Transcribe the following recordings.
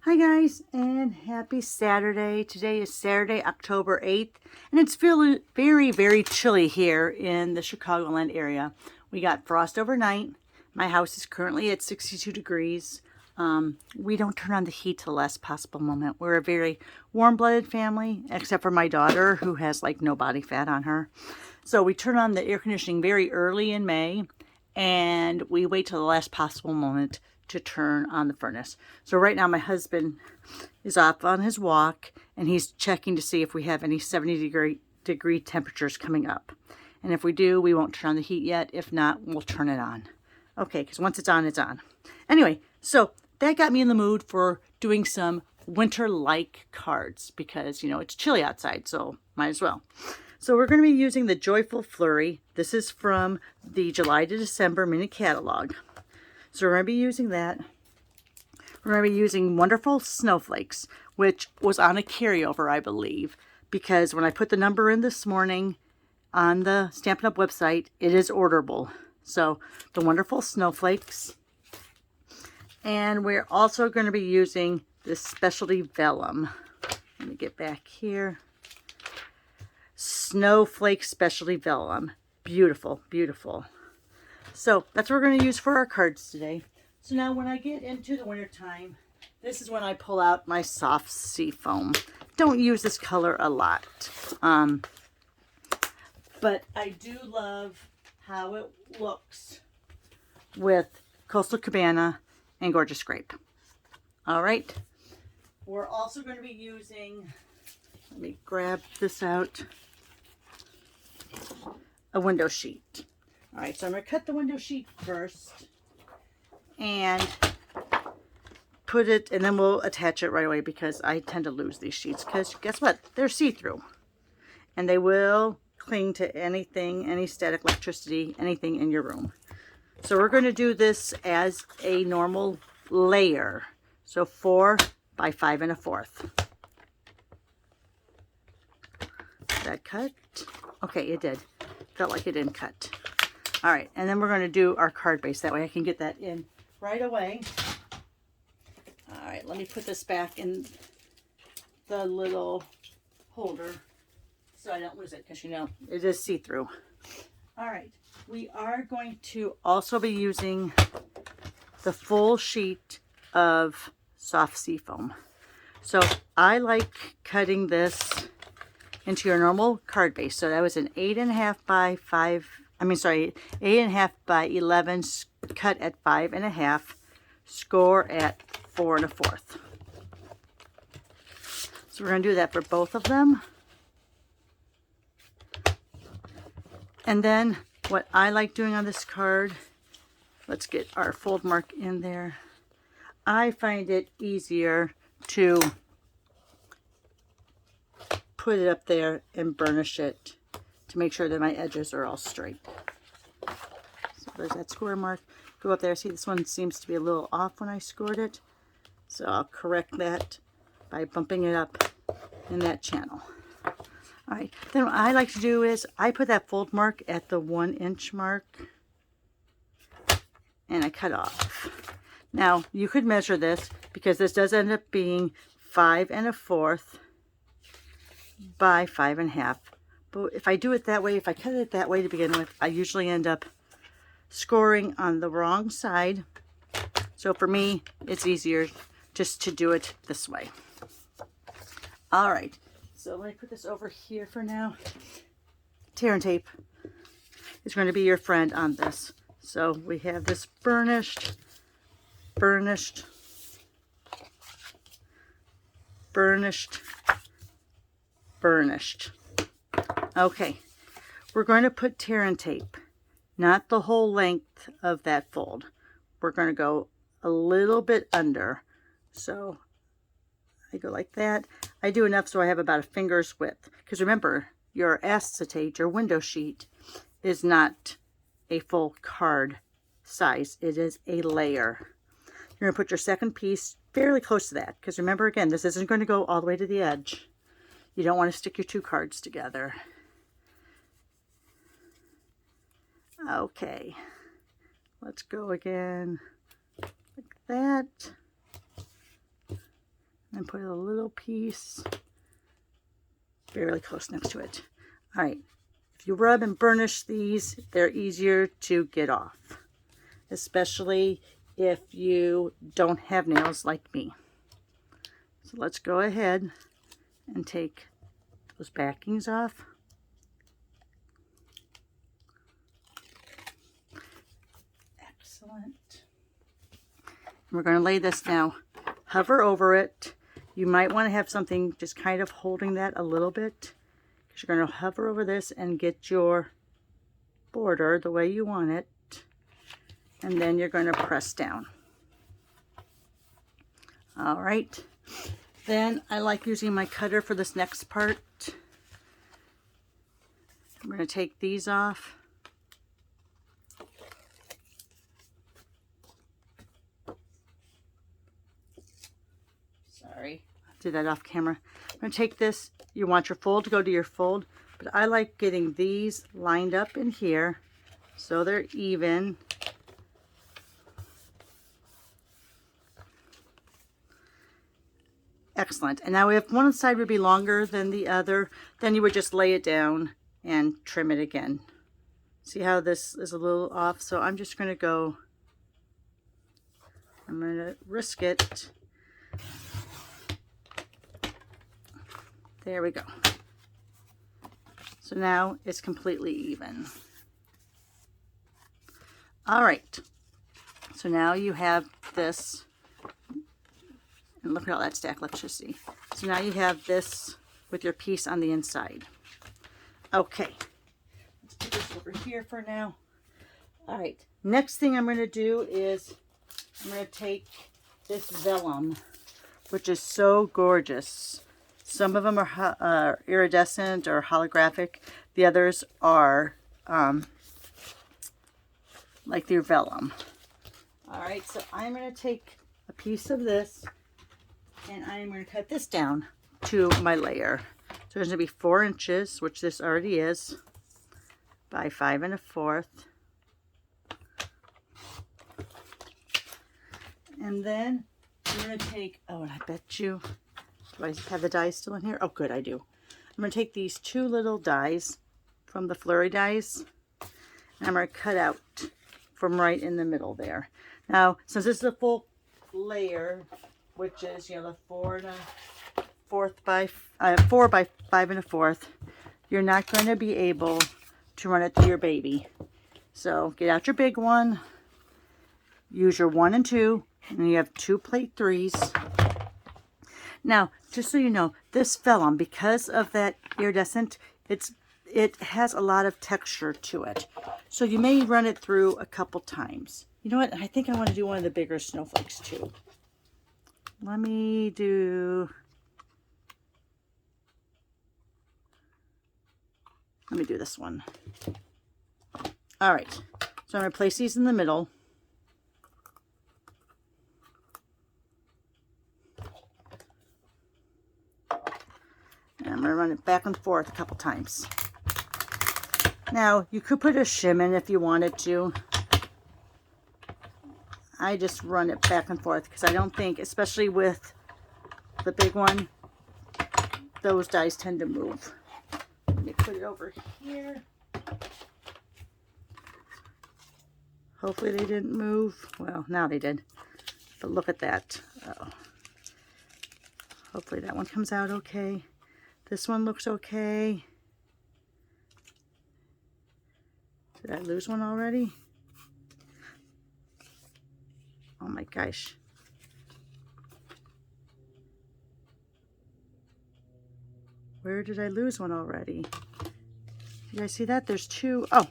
Hi guys, and happy Saturday. Today is Saturday, October 8th, and it's feeling very chilly here in the Chicagoland area. We got frost overnight. My house is currently at 62 degrees. We don't turn on the heat till the last possible moment. We're a very warm-blooded family, except for my daughter, who has like no body fat on her. So we turn on the air conditioning very early in May, and we wait till the last possible moment to turn on the furnace. So right now my husband is off on his walk, and he's checking to see if we have any 70-degree temperatures coming up. And if we do, we won't turn on the heat yet. If not, we'll turn it on. Okay, because once it's on, it's on. Anyway, so that got me in the mood for doing some winter-like cards because, you know, it's chilly outside, so might as well. So we're going to be using the Joyful Flurry. This is from the July to December mini catalog. So we're going to be using that. We're going to be using Wonderful Snowflakes, which was on a carryover, I believe, because when I put the number in this morning on the Stampin' Up! Website, it is orderable. So the Wonderful Snowflakes. And we're also going to be using this specialty Vellum. Let me get back here. Snowflake Specialty Vellum. Beautiful, beautiful. So that's what we're going to use for our cards today. So now when I get into the winter time, this is when I pull out my soft sea foam. Don't use this color a lot. But I do love how it looks with Coastal Cabana and Gorgeous Grape. All right. We're also going to be using, let me grab this out, a window sheet. All right, so I'm going to cut the window sheet first and put it, and then we'll attach it right away because I tend to lose these sheets because guess what? They're see-through and they will cling to anything, any static electricity, anything in your room. So we're going to do this as a normal layer. So 4 by 5 1/4. Did that cut? Okay, it did. Felt like it didn't cut. All right, and then we're going to do our card base. That way I can get that in right away. All right, let me put this back in the little holder so I don't lose it because, you know, it is see-through. All right, we are going to also be using the full sheet of soft sea foam. So I like cutting this into your normal card base. So that was an 8.5 by 8.5 by 11, cut at 5.5, score at 4 1/4. So we're going to do that for both of them. And then what I like doing on this card, let's get our fold mark in there. I find it easier to put it up there and burnish it to make sure that my edges are all straight. So there's that score mark. Go up there. See, this one seems to be a little off when I scored it. So I'll correct that by bumping it up in that channel. All right. Then what I like to do is I put that fold mark at the 1-inch mark and I cut off. Now you could measure this because this does end up being 5 1/4 by 5 1/2. But if I do it that way, if I cut it that way to begin with, I usually end up scoring on the wrong side. So for me, it's easier just to do it this way. All right, so let me put this over here for now. Tear and tape is going to be your friend on this. So we have this burnished, burnished, burnished, burnished. Okay, we're going to put tear and tape, not the whole length of that fold. We're going to go a little bit under. So I go like that. I do enough so I have about a finger's width. Because remember, your acetate, your window sheet, is not a full card size. It is a layer. You're going to put your second piece fairly close to that. Because remember, again, this isn't going to go all the way to the edge. You don't want to stick your two cards together. Okay, let's go again like that. and put a little piece fairly close next to it. All right, if you rub and burnish these, they're easier to get off, especially if you don't have nails like me. So let's go ahead and take those backings off. Excellent. We're going to lay this now. Hover over it. You might want to have something just kind of holding that a little bit, because you're going to hover over this and get your border the way you want it, and then you're going to press down. All right. Then I like using my cutter for this next part. I'm going to take these off. Sorry, I did that off camera. I'm going to take this. You want your fold to go to your fold, but I like getting these lined up in here so they're even. Excellent. And now if one side would be longer than the other, then you would just lay it down and trim it again. See how this is a little off? So I'm just going to go, I'm going to risk it. There we go. So now it's completely even. All right. So now you have this. And look at all that stack. Let's just see. So now you have this with your piece on the inside. Okay. Let's put this over here for now. All right. Next thing I'm going to do is I'm going to take this vellum, which is so gorgeous. Some of them are iridescent or holographic. The others are like their vellum. All right. So I'm going to take a piece of this, and I'm going to cut this down to my layer. So there's going to be 4 inches, which this already is, by 5 1/4. And then I'm going to take, oh, and I bet you, do I have the dies still in here? Oh, good, I do. I'm going to take these 2 little dies from the flurry dies, and I'm going to cut out from right in the middle there. Now, since this is a full layer, which is, you know, the 4 by 5 1/4, you're not going to be able to run it through your baby. So get out your big one, use your 1 and 2, and you have 2 plate 3s. Now, just so you know, this vellum, because of that iridescent, it has a lot of texture to it. So you may run it through a couple times. You know what? I think I want to do one of the bigger snowflakes too. Let me do this one. All right. So I'm going to place these in the middle. And I'm going to run it back and forth a couple times. Now, you could put a shim in if you wanted to. I just run it back and forth because I don't think, especially with the big one, those dies tend to move. Let me put it over here. Hopefully they didn't move. Well, now they did. But look at that. Oh. Hopefully that one comes out okay. This one looks okay. Did I lose one already? Oh my gosh. Where did I lose one already? You guys see that? There's 2. Oh,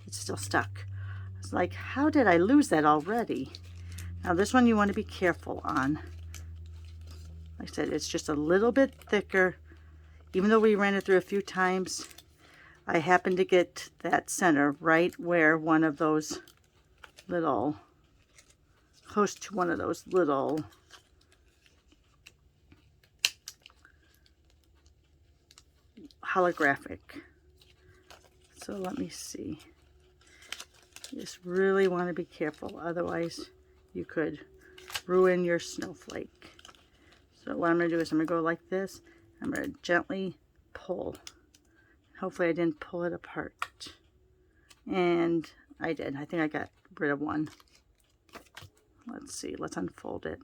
it's still stuck. It's like, how did I lose that already? Now this one you want to be careful on. Like I said, it's just a little bit thicker. Even though we ran it through a few times, I happened to get that center right where one of those little, close to one of those little holographic. So let me see. You just really want to be careful, otherwise you could ruin your snowflake. So what I'm going to do is I'm going to go like this. I'm going to gently pull. Hopefully I didn't pull it apart. And I did. I think I got rid of one. Let's see. Let's unfold it.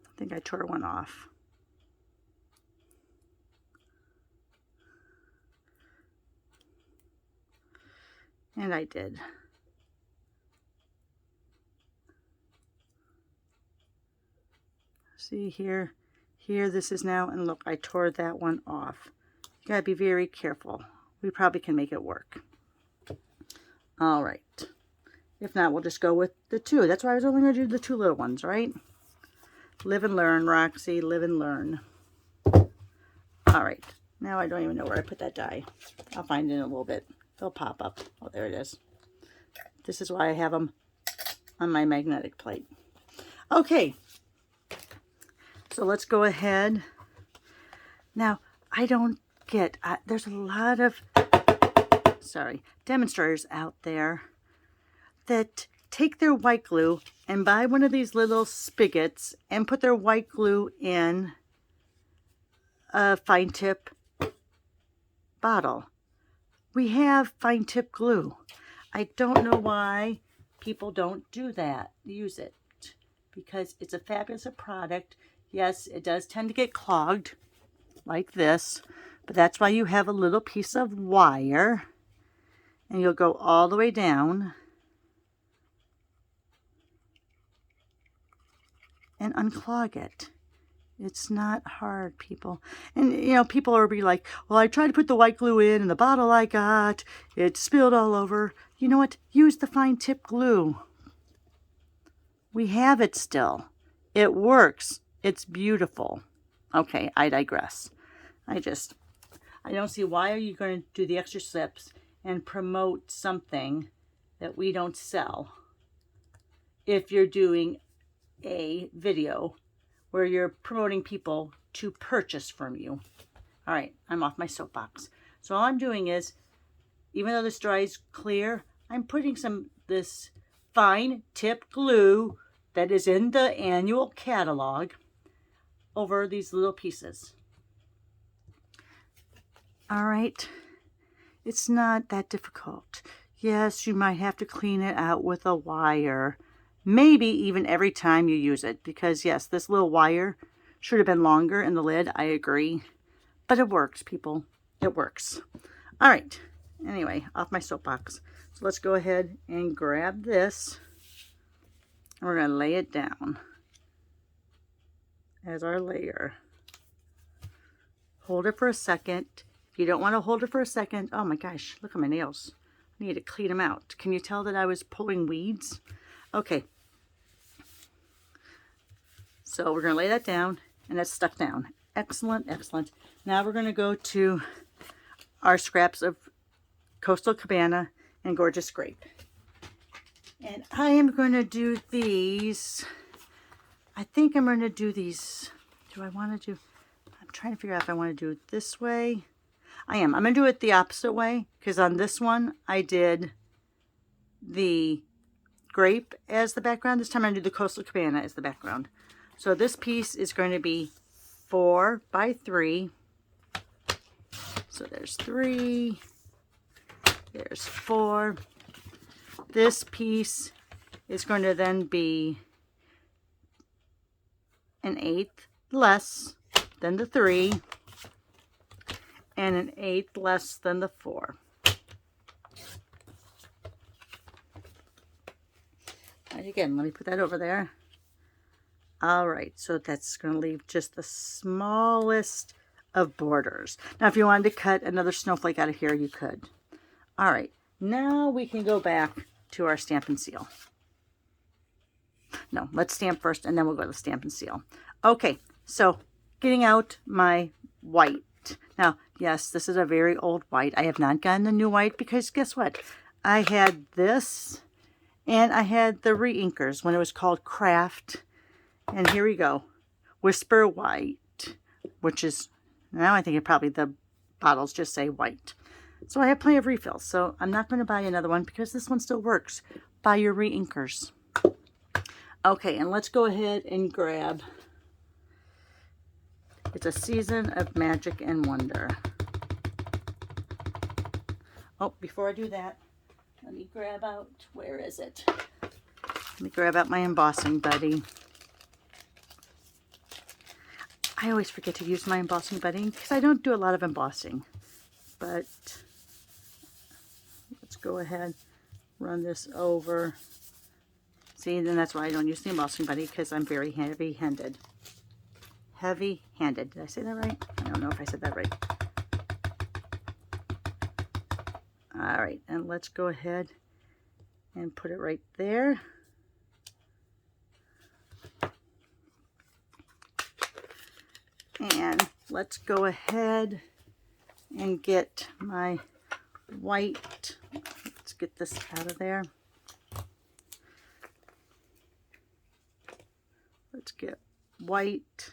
I think I tore one off. And I did. See here, this is now, and look, I tore that one off. You gotta be very careful. We probably can make it work. All right. If not, we'll just go with the two. That's why I was only gonna do the two little ones, right? Live and learn, Roxy, live and learn. All right, now I don't even know where I put that die. I'll find it in a little bit. They'll pop up. Oh, there it is. This is why I have them on my magnetic plate. Okay. So let's go ahead. Now, I don't get, there's a lot of, demonstrators out there that take their white glue and buy one of these little spigots and put their white glue in a fine tip bottle. We have fine tip glue. I don't know why people don't do that, use it, because it's a fabulous product. Yes, it does tend to get clogged like this, but that's why you have a little piece of wire, and you'll go all the way down and unclog it. It's not hard, people. And, you know, people will be like, well, I tried to put the white glue in the bottle I got, it spilled all over. You know what? Use the fine tip glue. We have it still. It works. It's beautiful. Okay, I digress. I don't see why are you going to do the extra slips and promote something that we don't sell if you're doing a video where you're promoting people to purchase from you. All right, I'm off my soapbox. So all I'm doing is, even though this dries clear, I'm putting this fine tip glue that is in the annual catalog over these little pieces. All right, it's not that difficult. Yes, you might have to clean it out with a wire, maybe even every time you use it, because yes, this little wire should have been longer in the lid, I agree, but it works, people, it works. All right, anyway, off my soapbox. So let's go ahead and grab this, and we're going to lay it down as our layer. Hold it for a second. If you don't want to hold it for a second, oh my gosh, look at my nails. I need to clean them out. Can you tell that I was pulling weeds? Okay. So we're going to lay that down, and it's stuck down. Excellent, excellent. Now we're going to go to our scraps of Coastal Cabana and Gorgeous Grape. And I am going to do these. I think I'm going to do these. Do I want to do, I'm trying to figure out if I want to do it this way. I'm going to do it the opposite way, because on this one I did the grape as the background. This time I'm going to do the Coastal Cabana as the background. So this piece is going to be 4 by 3. So there's 3, there's 4. This piece is going to then be an 1/8 less than the 3 and an 1/8 less than the 4. And again, let me put that over there. All right, so that's going to leave just the smallest of borders. Now, if you wanted to cut another snowflake out of here, you could. All right, now we can go back to our stamp and seal. No, let's stamp first, and then we'll go to stamp and seal. Okay, so getting out my white. Now, yes, this is a very old white. I have not gotten the new white because guess what? I had this, and I had the re-inkers when it was called Craft. And here we go, Whisper White, which is, now I think it probably, the bottles just say white. So I have plenty of refills, so I'm not going to buy another one because this one still works. Buy your re-inkers. Okay, and let's go ahead and grab It's a season of magic and wonder. Oh, before I do that, let me grab out, where is it? Let me grab out my embossing buddy. I always forget to use my embossing buddy because I don't do a lot of embossing. But let's go ahead, run this over. See, then that's why I don't use the embossing buddy, because I'm very heavy-handed. Heavy-handed. Did I say that right? I don't know if I said that right. All right, and let's go ahead and put it right there. And let's go ahead and get my white. Let's get this out of there. Let's get white.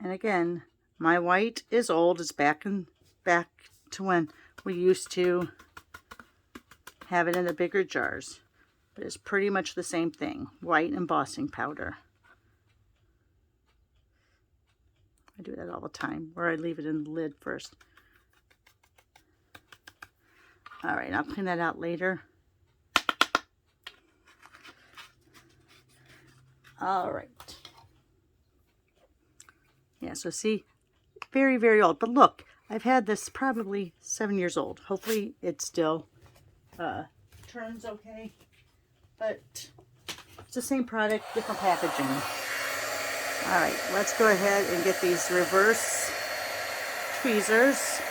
And again, my white is old. It's back to when we used to have it in the bigger jars. But it's pretty much the same thing. White embossing powder. I do that all the time, where I leave it in the lid first. All right, I'll clean that out later. All right. Yeah, so see, very, very old. But look, I've had this probably 7 years old. Hopefully it still turns okay. But it's the same product, different packaging. All right, let's go ahead and get these reverse tweezers.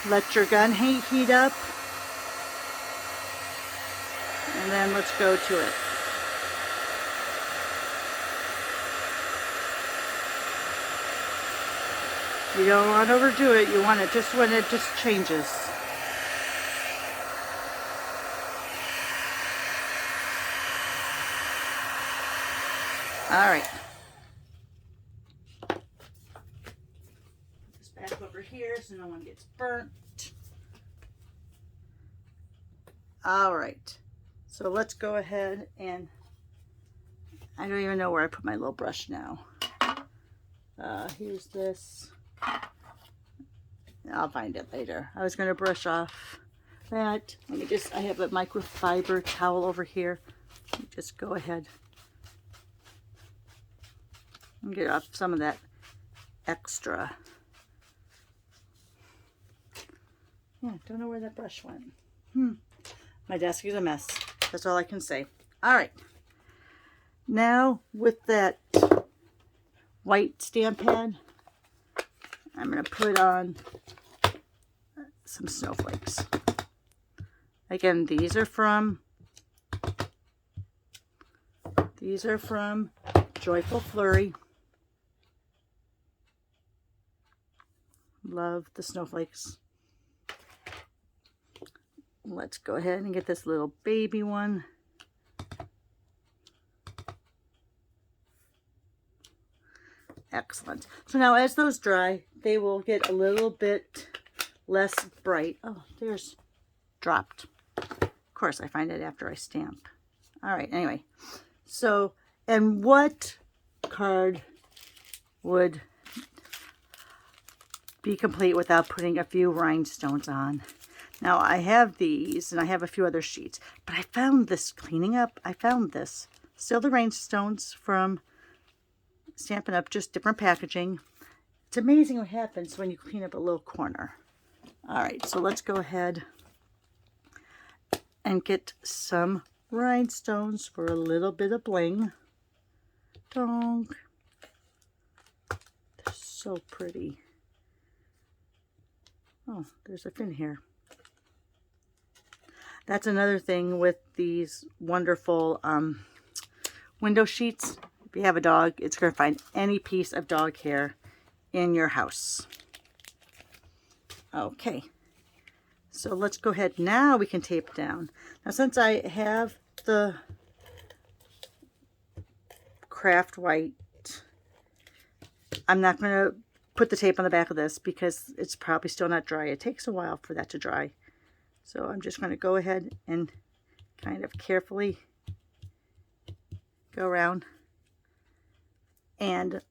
Let your gun heat up. And then let's go to it. You don't want to overdo it. You want it just when it just changes. All right. Put this back over here so no one gets burnt. All right. So let's go ahead and I don't even know where I put my little brush now. Here's this. I'll find it later. I was going to brush off that. Let me just, I have a microfiber towel over here. Let me just go ahead and get off some of that extra. Yeah, don't know where that brush went. My desk is a mess. That's all I can say. All right. Now with that white stamp pad, I'm going to put on some snowflakes. Again, these are from Joyful Flurry. Love the snowflakes. Let's go ahead and get this little baby one. Excellent. So now as those dry, they will get a little bit less bright. Oh, there's dropped. Of course, I find it after I stamp. All right, anyway. So, and what card would be complete without putting a few rhinestones on? Now, I have these, and I have a few other sheets, but I found this, cleaning up, I found this. Still the rhinestones from Stampin' Up, just different packaging. It's amazing what happens when you clean up a little corner. All right, so let's go ahead and get some rhinestones for a little bit of bling. Donk. They're so pretty. Oh, there's a fin here. That's another thing with these wonderful window sheets. If you have a dog, it's going to find any piece of dog hair in your house. Okay, so let's go ahead. Now we can tape down. Now since I have the craft white, I'm not going to put the tape on the back of this because it's probably still not dry. It takes a while for that to dry. So I'm just going to go ahead and kind of carefully go around, and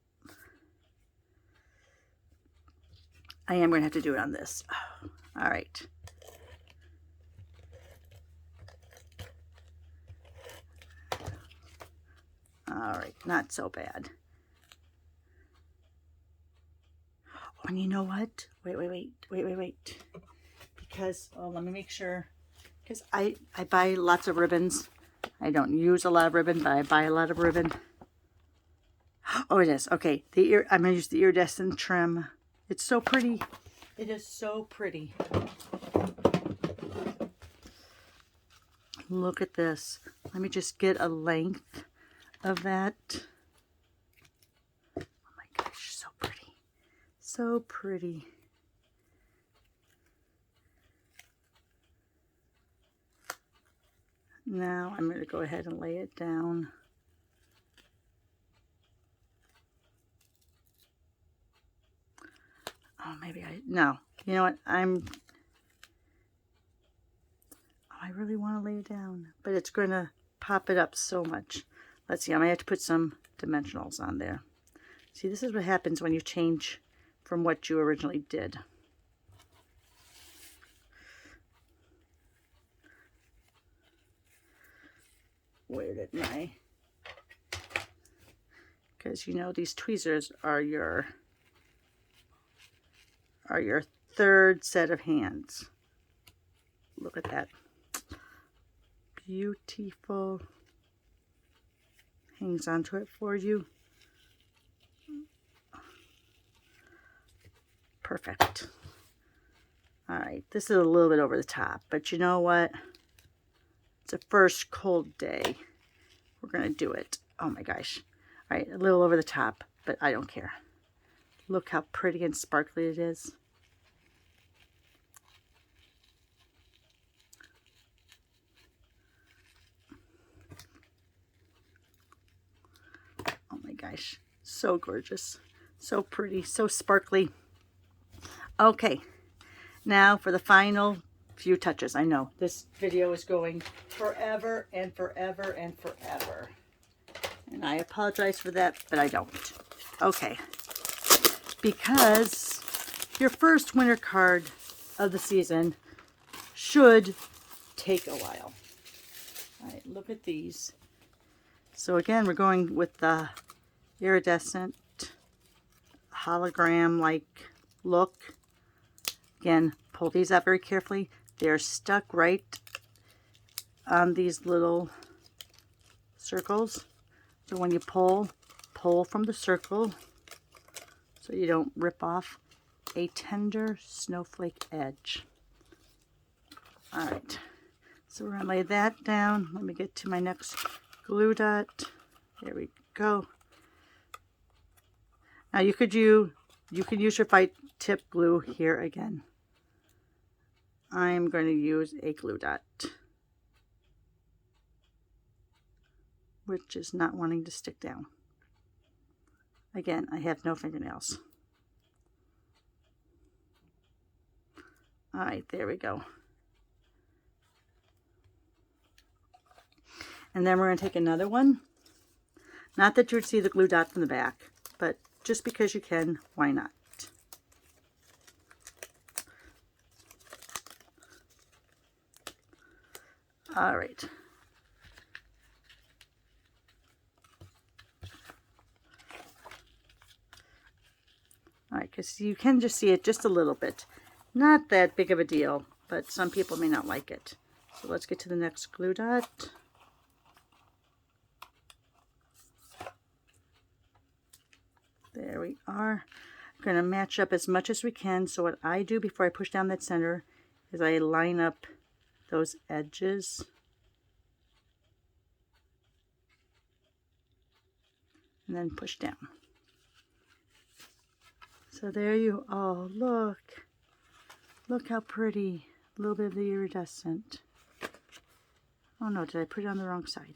I am going to have to do it on this. All right. All right, not so bad. Oh, and you know what? Wait. Because, let me make sure. Because I buy lots of ribbons. I don't use a lot of ribbon, but I buy a lot of ribbon. Oh, it is. Okay, I'm going to use the iridescent trim. It's so pretty. It is so pretty. Look at this. Let me just get a length of that. Oh my gosh, so pretty. So pretty. Now I'm going to go ahead and lay it down. Oh, maybe no. You know what? I really want to lay it down, but it's going to pop it up so much. Let's see, I might have to put some dimensionals on there. See, this is what happens when you change from what you originally did. Where did my... Because, you know, these tweezers are your third set of hands. Look at that. Beautiful. Hangs onto it for you. Perfect. All right, this is a little bit over the top, but you know what? It's a first cold day. We're going to do it. Oh my gosh. All right, a little over the top, but I don't care. Look how pretty and sparkly it is. Oh my gosh, so gorgeous, so pretty, so sparkly. Okay, now for the final few touches. I know this video is going forever and forever and forever, and I apologize for that, but I don't. Okay, because your first winter card of the season should take a while. All right, look at these. So again, we're going with the iridescent hologram-like look. Again, pull these out very carefully. They're stuck right on these little circles. So when you pull from the circle so you don't rip off a tender snowflake edge. All right, so we're gonna lay that down. Let me get to my next glue dot. There we go. Now you could use your white tip glue here again. I'm going to use a glue dot, which is not wanting to stick down. Again, I have no fingernails. All right, there we go. And then we're going to take another one. Not that you would see the glue dot from the back, but just because you can, why not? All right. All right, because you can just see it just a little bit. Not that big of a deal, but some people may not like it. So let's get to the next glue dot. There we are. I'm going to match up as much as we can. So what I do before I push down that center is I line up those edges. And then push down. So there you are. Look. Look how pretty. A little bit of the iridescent. Oh no, did I put it on the wrong side?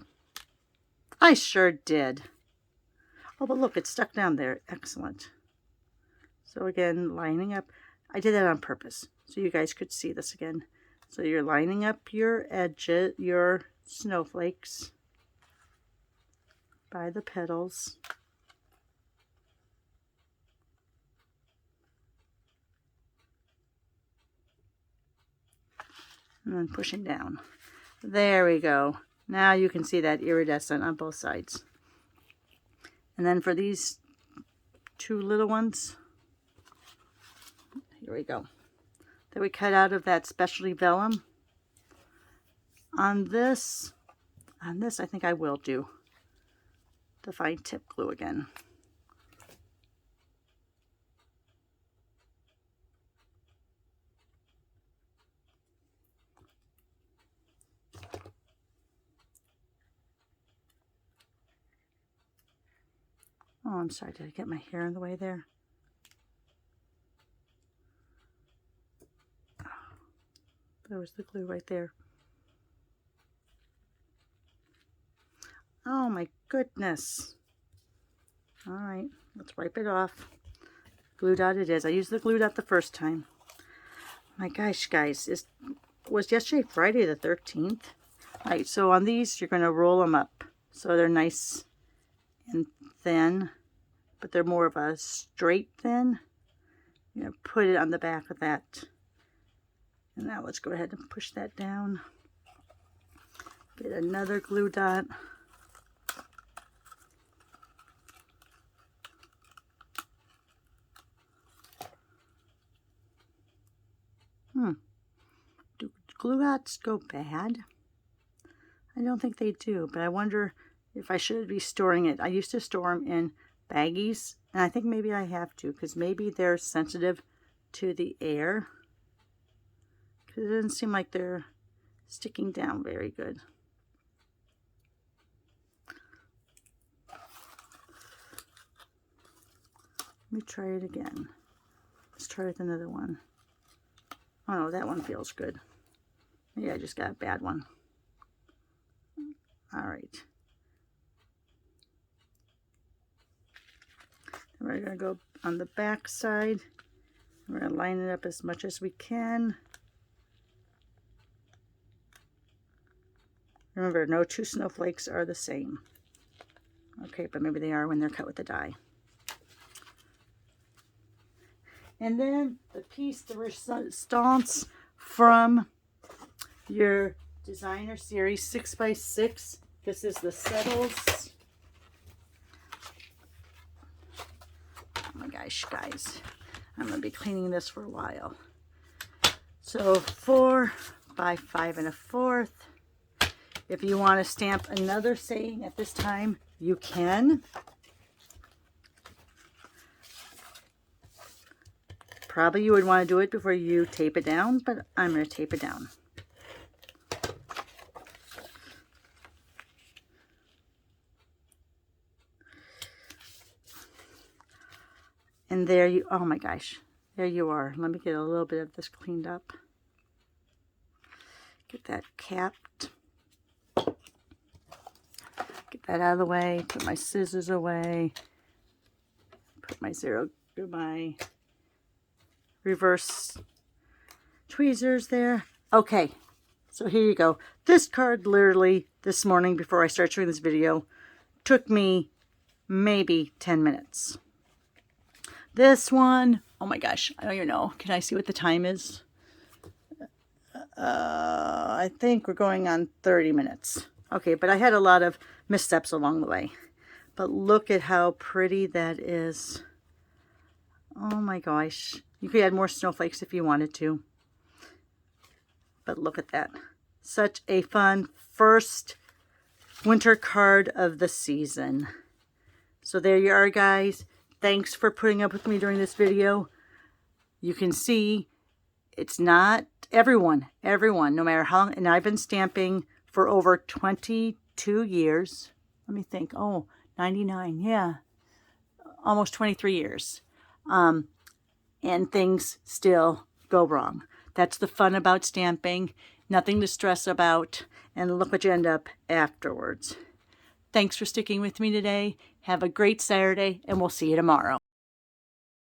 I sure did. Oh, but look, it's stuck down there. Excellent. So again, lining up. I did that on purpose, so you guys could see this again. So you're lining up your edges, your snowflakes by the petals. And then pushing down. There we go. Now you can see that iridescent on both sides. And then for these two little ones, here we go, that we cut out of that specialty vellum. On this I think I will do the fine tip glue again. Oh, I'm sorry, did I get my hair in the way there? Oh, there was the glue right there. Oh my goodness. All right, let's wipe it off. Glue dot it is. I used the glue dot the first time. My gosh, guys, it was yesterday Friday the 13th. All right, so on these, you're going to roll them up so they're nice and thin, but they're more of a straight thin. You're going to put it on the back of that. And now let's go ahead and push that down. Get another glue dot. Do glue dots go bad? I don't think they do, but I wonder if I should be storing it. I used to store them in baggies, and I think maybe I have to, because maybe they're sensitive to the air. Because it doesn't seem like they're sticking down very good. Let me try it again. Let's try with another one. Oh no, that one feels good. Maybe I just got a bad one. All right. And we're going to go on the back side. We're going to line it up as much as we can. Remember, no two snowflakes are the same. Okay, but maybe they are when they're cut with the die. And then the piece de resistance from your designer series 6x6. This is the settles. Oh my gosh, guys. I'm going to be cleaning this for a while. So 4 by 5 1/4. If you want to stamp another saying at this time, you can. Probably you would want to do it before you tape it down, but I'm going to tape it down. And there you, oh my gosh, there you are. Let me get a little bit of this cleaned up. Get that capped. Get that out of the way. Put my scissors away. Put my my reverse tweezers there. Okay, so here you go. This card literally this morning before I started showing this video took me maybe 10 minutes. This one, oh my gosh, I don't even know. Can I see what the time is? I think we're going on 30 minutes. Okay, but I had a lot of missteps along the way. But look at how pretty that is. Oh my gosh. You could add more snowflakes if you wanted to. But look at that. Such a fun first winter card of the season. So there you are, guys. Thanks for putting up with me during this video. You can see it's not everyone, no matter how long. And I've been stamping for over 22 years. Let me think. Oh, 99. Yeah. Almost 23 years. And things still go wrong. That's the fun about stamping. Nothing to stress about. And look what you end up afterwards. Thanks for sticking with me today. Have a great Saturday, and we'll see you tomorrow.